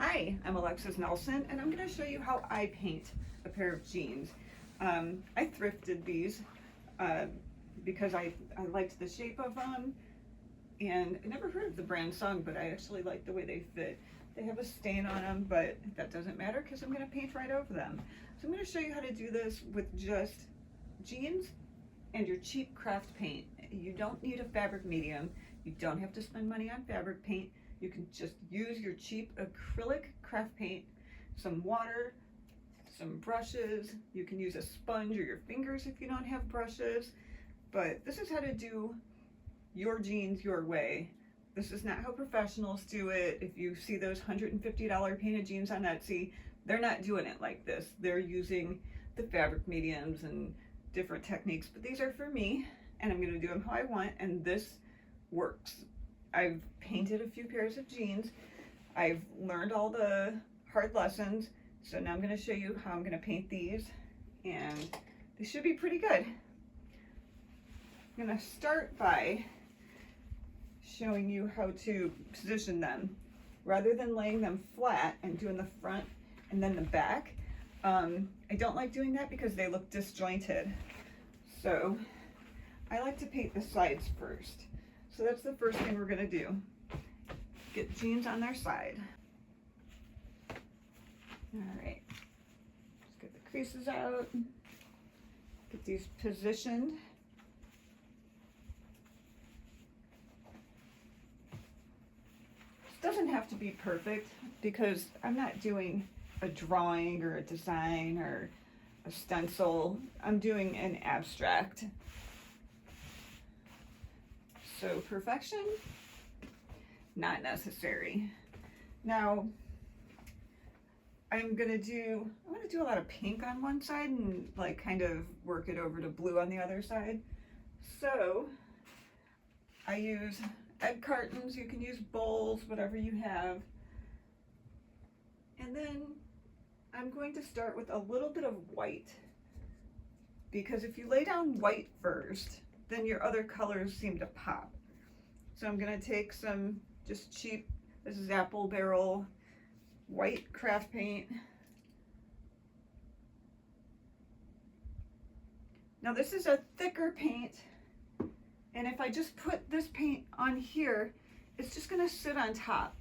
Hi, I'm Alexis Nelson, and I'm going to show you how I paint a pair of jeans. I thrifted these uh, because I liked the shape of them, and I never heard of the brand Sung, but I actually like the way they fit. They have a stain on them, but that doesn't matter because I'm going to paint right over them. So I'm going to show you how to do this with just jeans and your cheap craft paint. You don't need a fabric medium. You don't have to spend money on fabric paint. You can just use your cheap acrylic craft paint, some water, some brushes. You can use a sponge or your fingers if you don't have brushes. But this is how to do your jeans your way. This is not how professionals do it. If you see those $150 painted jeans on Etsy, they're not doing it like this. They're using the fabric mediums and different techniques, but these are for me, and I'm going to do them how I want, and this works. I've painted a few pairs of jeans. I've learned all the hard lessons, so now I'm going to show you how I'm going to paint these, and they should be pretty good. I'm going to start by showing you how to position them. Rather than laying them flat and doing the front and then the back, I don't like doing that because they look disjointed. So I like to paint the sides first. So that's the first thing we're gonna do. Get jeans on their side. All right, just get the creases out. Get these positioned. This doesn't have to be perfect because I'm not doing a drawing or a design or a stencil. I'm doing an abstract. So perfection, not necessary. Now, I'm gonna do a lot of pink on one side and like kind of work it over to blue on the other side. So I use egg cartons, you can use bowls, whatever you have. And then I'm going to start with a little bit of white, because if you lay down white first, then your other colors seem to pop. So I'm gonna take some just cheap, this is Apple Barrel white craft paint. Now this is a thicker paint, and if I just put this paint on here, it's just gonna sit on top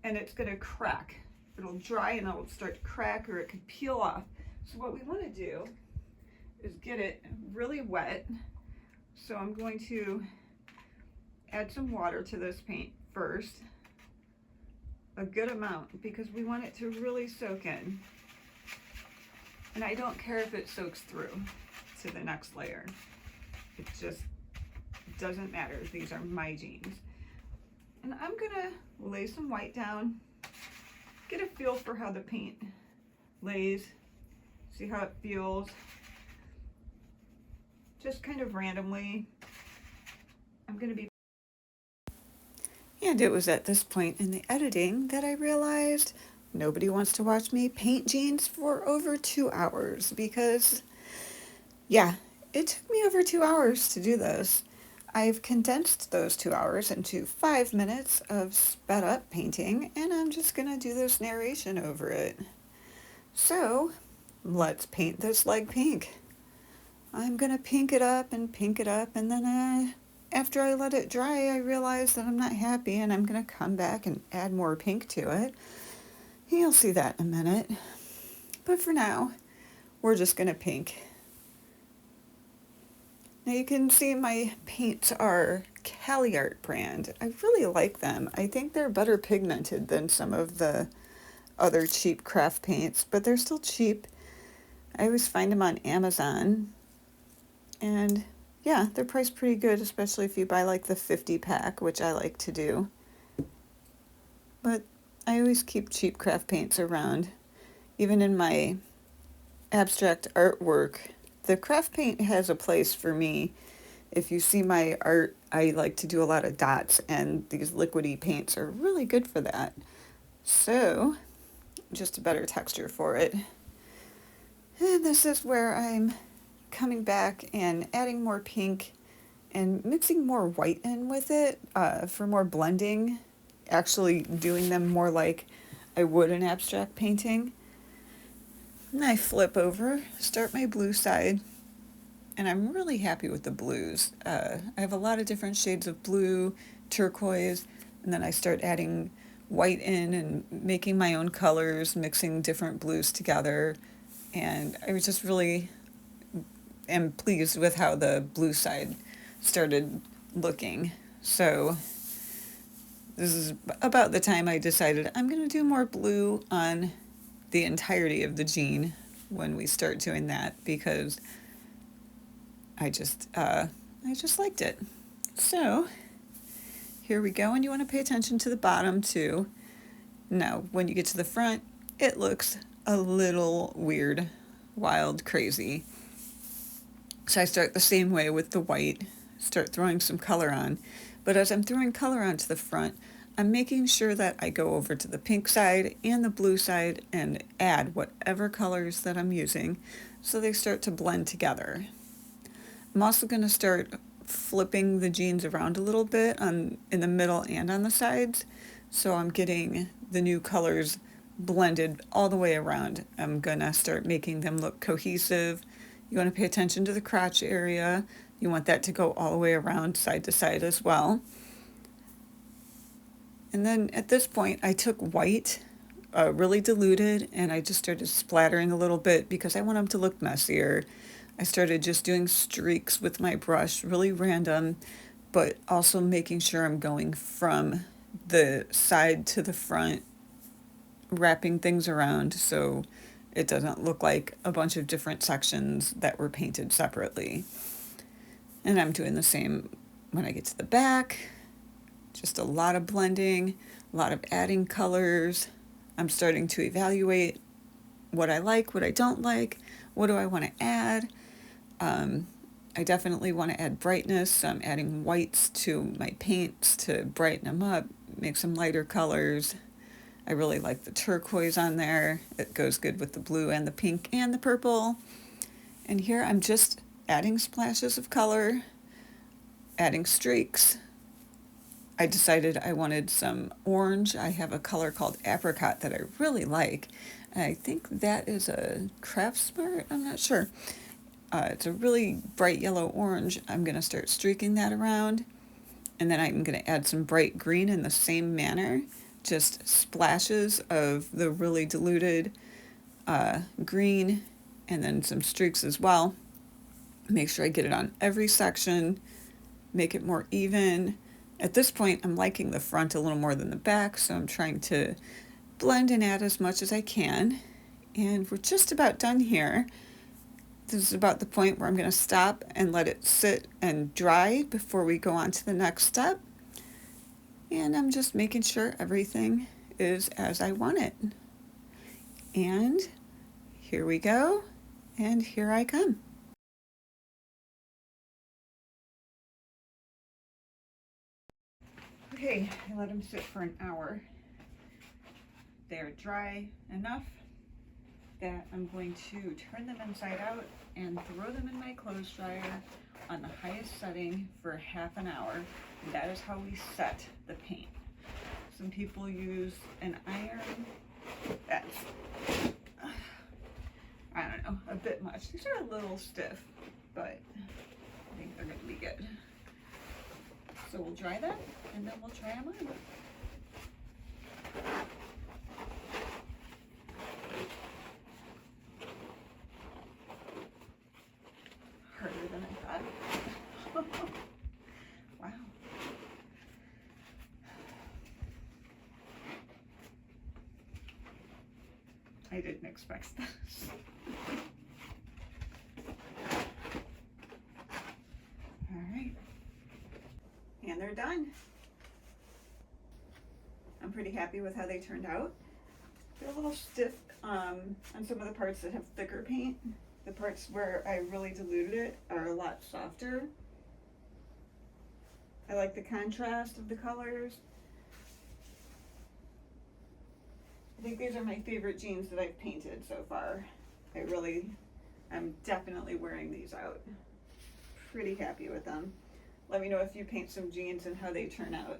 and it's gonna crack. It'll dry and it'll start to crack, or it could peel off. So what we wanna do is get it really wet. So I'm going to add some water to this paint first, a good amount, because we want it to really soak in. And I don't care if it soaks through to the next layer. It just doesn't matter. These are my jeans. And I'm gonna lay some white down, get a feel for how the paint lays, see how it feels. Just kind of randomly. I'm gonna be. And it was at this point in the editing that I realized nobody wants to watch me paint jeans for over 2 hours, because yeah, it took me over 2 hours to do this. I've condensed those 2 hours into 5 minutes of sped up painting, and I'm just gonna do this narration over it. So let's paint this leg pink. I'm gonna pink it up, and then after I let it dry, I realize that I'm not happy, and I'm gonna come back and add more pink to it. You'll see that in a minute. But for now, we're just gonna pink. Now you can see my paints are CaliArt brand. I really like them. I think they're better pigmented than some of the other cheap craft paints, but they're still cheap. I always find them on Amazon. And yeah, they're priced pretty good, especially if you buy like the 50 pack, which I like to do. But I always keep cheap craft paints around. Even in my abstract artwork, the craft paint has a place for me. If you see my art, I like to do a lot of dots, and these liquidy paints are really good for that. So, just a better texture for it. And this is where I'm coming back and adding more pink and mixing more white in with it for more blending, actually doing them more like I would an abstract painting. And I flip over, start my blue side, and I'm really happy with the blues. I have a lot of different shades of blue, turquoise, and then I start adding white in and making my own colors, mixing different blues together. And I was just really am pleased with how the blue side started looking. So this is about the time I decided I'm going to do more blue on the entirety of the jean when we start doing that, because I just liked it. So here we go, and you want to pay attention to the bottom too. Now, when you get to the front, it looks a little weird, wild, crazy. So I start the same way with the white, start throwing some color on. But as I'm throwing color onto the front, I'm making sure that I go over to the pink side and the blue side and add whatever colors that I'm using so they start to blend together. I'm also going to start flipping the jeans around a little bit in the middle and on the sides, so I'm getting the new colors blended all the way around. I'm going to start making them look cohesive. You want to pay attention to the crotch area. You want that to go all the way around side to side as well. And then at this point, I took white, really diluted, and I just started splattering a little bit because I want them to look messier. I started just doing streaks with my brush, really random, but also making sure I'm going from the side to the front, wrapping things around so it doesn't look like a bunch of different sections that were painted separately. And I'm doing the same when I get to the back. Just a lot of blending, a lot of adding colors. I'm starting to evaluate what I like, what I don't like, what do I want to add. I definitely want to add brightness, so I'm adding whites to my paints to brighten them up, make some lighter colors. I really like the turquoise on there. It goes good with the blue and the pink and the purple. And here I'm just adding splashes of color, adding streaks. I decided I wanted some orange. I have a color called apricot that I really like. I think that is a Craft Smart, I'm not sure. It's a really bright yellow orange. I'm going to start streaking that around. And then I'm going to add some bright green in the same manner. Just splashes of the really diluted green, and then some streaks as well. Make sure I get it on every section, make it more even. At this point, I'm liking the front a little more than the back, so I'm trying to blend and add as much as I can. And we're just about done here. This is about the point where I'm going to stop and let it sit and dry before we go on to the next step. And I'm just making sure everything is as I want it. And here we go, and here I come. Okay, I let them sit for an hour. They're dry enough that I'm going to turn them inside out and throw them in my clothes dryer on the highest setting for half an hour. And that is how we set the paint. Some people use an iron. That's, I don't know, a bit much. These are a little stiff, but I think they're going to be good. So we'll dry them, and then we'll try them on. Harder than I thought. Wow. I didn't expect this. All right. And they're done. I'm pretty happy with how they turned out. They're a little stiff on some of the parts that have thicker paint. The parts where I really diluted it are a lot softer. I like the contrast of the colors. I think these are my favorite jeans that I've painted so far. I'm definitely wearing these out. Pretty happy with them. Let me know if you paint some jeans and how they turn out.